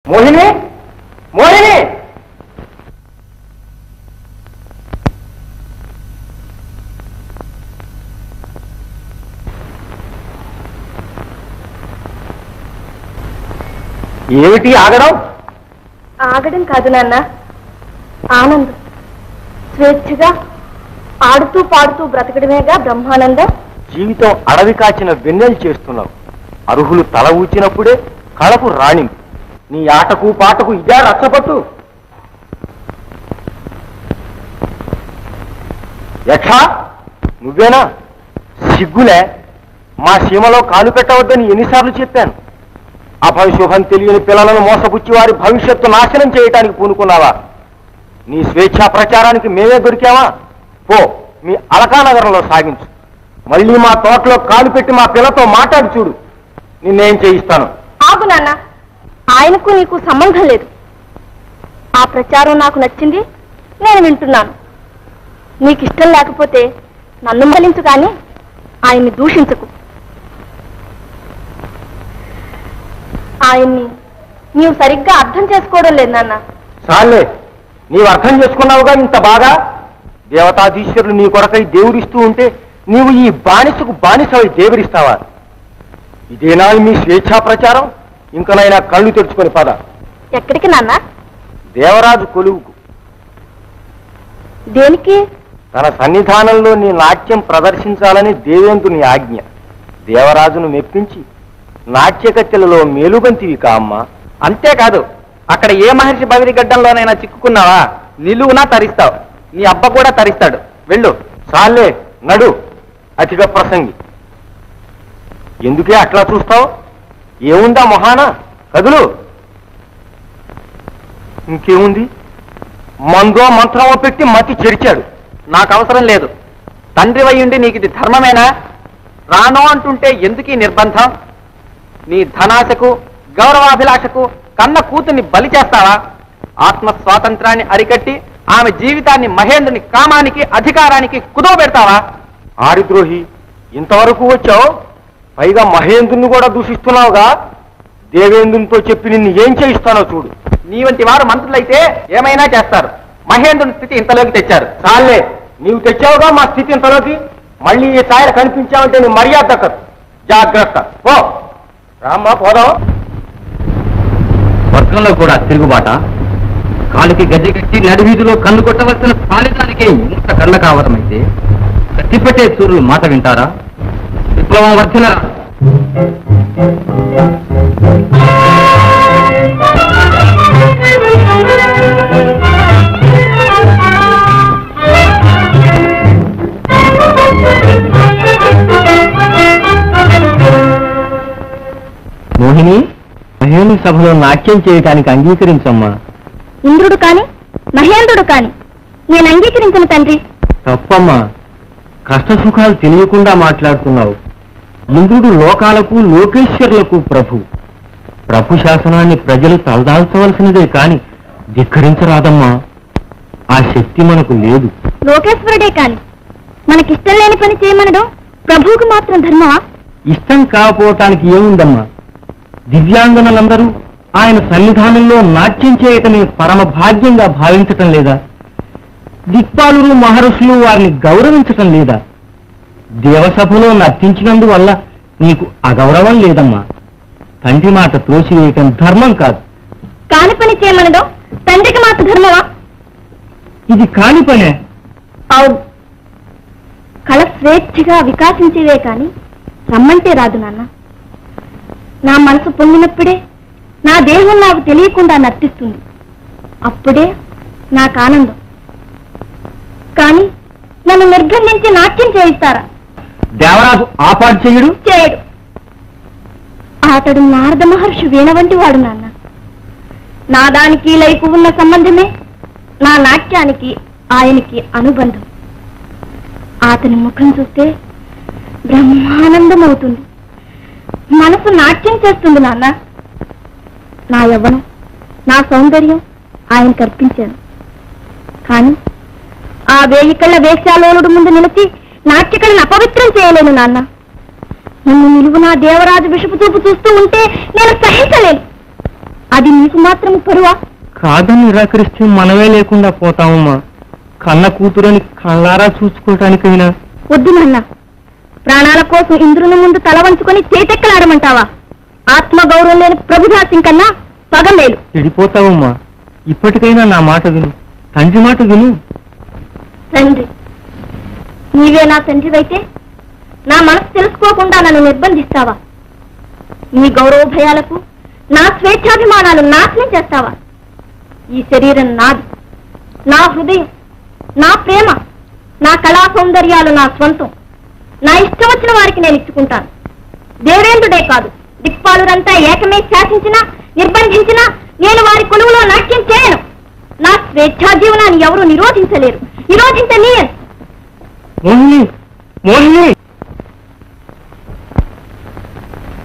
మోహిని, మోహిని! ఏమిటి ఆగడం? ఆగడం కాదు నాన్న, ఆనందం. స్వేచ్ఛగా ఆడుతూ పాడుతూ బ్రతకడమేగా బ్రహ్మానందం. జీవితం అడవి కాచిన వెన్నెలు చేస్తున్నావు. అర్హులు తల ఊచినప్పుడే కళకు రాణింపు. నీ ఆటకు పాటకు ఇదే రచ్చపట్టు. యక్షా, నువ్వేనా? సిగ్గులే. మా సీమలో కాలు పెట్టవద్దని ఎన్నిసార్లు చెప్పాను. అభయశుభం తెలియని పిల్లలను మోసపుచ్చి వారి భవిష్యత్తు నాశనం చేయటానికి పూనుకున్నావా? నీ స్వేచ్ఛా ప్రచారానికి మేమే దొరికావా? పో, మీ అలకానగరంలో సాగించు. మళ్ళీ మా తోటలో కాలు పెట్టి మా పిల్లతో మాట్లాడి చూడు. నిన్నేం చేయిస్తాను. ఆగు నాన్న, ఆయనకు నీకు సంబంధం లేదు. ఆ ప్రచారం నాకు నచ్చింది, నేను వింటున్నాను. నీకు ఇష్టం లేకపోతే నన్ను మలించు కానీ ఆయన్ని దూషించకు. ఆయన్ని నీవు సరిగ్గా అర్థం చేసుకోవడం లేదు నాన్న. చాలే, నీవు అర్థం చేసుకున్నావుగా ఇంత బాగా. దేవతాధీశ్వరులు నీ కొరకై దేవుడిస్తూ ఉంటే నీవు ఈ బానిసకు బానిసవై దేవుడిస్తావా? ఇదేనా మీ స్వేచ్ఛా ప్రచారం? ఇంకనైనా కళ్ళు తెరుచుకొని పద. ఎక్కడికి నాన్న? దేవరాజు కొలువుకు. దేనికి? తన సన్నిధానంలో నీ నాట్యం ప్రదర్శించాలని దేవేంద్రుని ఆజ్ఞ. దేవరాజును మెప్పించి నాట్యకత్తెలలో మేలుబంతివి కామ్మా. అంతేకాదు, అక్కడ ఏ మహర్షి బవిరి గడ్డంలోనైనా చిక్కుకున్నావా నిలువునా తరిస్తావు. నీ అబ్బ కూడా తరిస్తాడు. వెళ్ళు. చాలే, నడు. అతిగా ప్రసంగి. ఎందుకే అట్లా చూస్తావు? ఏముందా మొహాన? కదులు. ఇంకేముంది? మందో మంత్రమో పెట్టి మతి చెరిచాడు. నాకు అవసరం లేదు. తండ్రి వయ్యుండి నీకు ఇది ధర్మమేనా? రానో అంటుంటే ఎందుకీ నిర్బంధం? నీ ధనాశకు గౌరవాభిలాషకు కన్న కూతుర్ని బలి చేస్తావా? ఆత్మ స్వాతంత్రాన్ని అరికట్టి ఆమె జీవితాన్ని మహేంద్రుని కామానికి అధికారానికి కుదవ పెడతావా? ఆరిద్రోహి, ఇంతవరకు వచ్చావు, పైగా మహేంద్రుని కూడా దూషిస్తున్నావుగా. దేవేంద్రునితో చెప్పి నిన్ను ఏం చేయిస్తానో చూడు. నీ వంటి వారు మంత్రులైతే ఏమైనా చేస్తారు. మహేంద్రుని స్థితి ఇంతలోకి తెచ్చారు. చాలే, నీవు తెచ్చావుగా మా స్థితి ఇంతలోకి. మళ్ళీ ఈ ఛాయలు కనిపించావంటే నీ మర్యాద దక్కదు. జాగ్రత్త. ఓ రామ్మా, పోదాం. వర్గంలో కూడా తిరుగుబాట. కాలికి గజ్జి కట్టి నడివీధిలో కన్ను కొట్టవలసిన పాలితానికే ఇంత కళ్ళ కావటమైతే కట్టిపెట్టే సూర్యులు మాట వింటారా? విప్లవం వర్ధన. మోహిని, మహేంద్ర సభలో నాట్యం చేయటానికి అంగీకరించమ్మా. ఇంద్రుడు కాని మహేంద్రుడు కాని నేను అంగీకరించను తండ్రి. తప్పమ్మా, కష్ట సుఖాలు తెలియకుండా మాట్లాడుతున్నావు. ఇంద్రుడు లోకాలకు లోకేశ్వరులకు ప్రభు. ప్రభు శాసనాన్ని ప్రజలు తలదాల్చవలసినదే కాని ధిక్కరించరాదమ్మా. ఆ శక్తి మనకు లేదు. లోకేశ్వరుడే కాని మనకిష్టం లేని పని చేయమనడం ప్రభువుకు మాత్రం ధర్మమా? ఇష్టం కాకపోవటానికి ఏముందమ్మా? దివ్యాంగనలందరూ ఆయన సన్నిధానంలో నాట్యం చేయటమే పరమ భాగ్యంగా భావించటం లేదా? దిక్పాలురు మహర్షులు వారిని గౌరవించటం లేదా? దేవసభలో నర్తించినందువల్ల నీకు అగౌరవం లేదమ్మా. తండ్రి మాట త్రోసివేయటం ధర్మం కాదు. కాని పని చేయమనడం తండ్రికి మాత్రం ధర్మమా? ఇది కాని పనే. అవును, కళ స్వేచ్ఛగా వికాసించేవే కాని రమ్మంటే రాదు నాన్న. నా మనసు పొందినప్పుడే నా దేహం నాకు తెలియకుండా నర్తిస్తుంది. అప్పుడే నాకు ఆనందం. కానీ నన్ను నిర్బంధించి నాట్యం చేయిస్తారా? దేవరాజు ఆపాటు చెయ్యడు. చేయడు. అతడు నారద మహర్షి వీణ వంటి వాడు నాన్న. నాదానికి లైకు ఉన్న సంబంధమే నా నాట్యానికి ఆయనకి అనుబంధం. అతని ముఖం చూస్తే బ్రహ్మానందం అవుతుంది. మనసు నాట్యం చేస్తుంది నాన్న. నా యవ్వనం, నా సౌందర్యం ఆయనకు అర్పించాను. కానీ ఆ 1000 కళ్ళ వేశ్యాలోలుడు ముందు నిలిచి నాట్యకళను అపవిత్రం చేయలేను నాన్న. నన్ను నిలువు నా దేవరాజు విషపు చూపు చూస్తూ ఉంటే నేను సహించలేను. అది నీకు మాత్రం పరువా? కాదని నిరాకరిస్తే మనమే లేకుండా పోతామమ్మా. కన్న కూతురని కళ్ళారా చూసుకోవటానికైనా. వద్దు నాన్న, ప్రాణాల కోసం ఇంద్రుని ముందు తల వంచుకొని చేతెక్కలాడమంటావా? ఆత్మగౌరవం లేని ప్రభుదాసం కన్నా పగలేలు. చెడిపోతావమ్మా. ఇప్పటికైనా నా మాట విను, తండ్రి మాట విను. తండ్రి, నీవే నా తండ్రివైతే నా మనసు తెలుసుకోకుండా నన్ను నిర్బంధిస్తావా? నీ గౌరవ భయాలకు నా స్వేచ్ఛాభిమానాలు నాశనం చేస్తావా? ఈ శరీరం నాది, నా హృదయం, నా ప్రేమ, నా కళా సౌందర్యాలు నా స్వంతం. నా ఇష్టం వచ్చిన వారికి నేను ఇచ్చుకుంటాను. దేవేంద్రుడే కాదు, దిక్పాలురంతా ఏకమే శాసించినా నిర్బంధించినా నేను వారి కొలువులో నాట్యం చేయను. నా స్వేచ్ఛా జీవనాన్ని ఎవరూ నిరోధించలేరు, నిరోధించనీయను. మోహిని, మోహిని!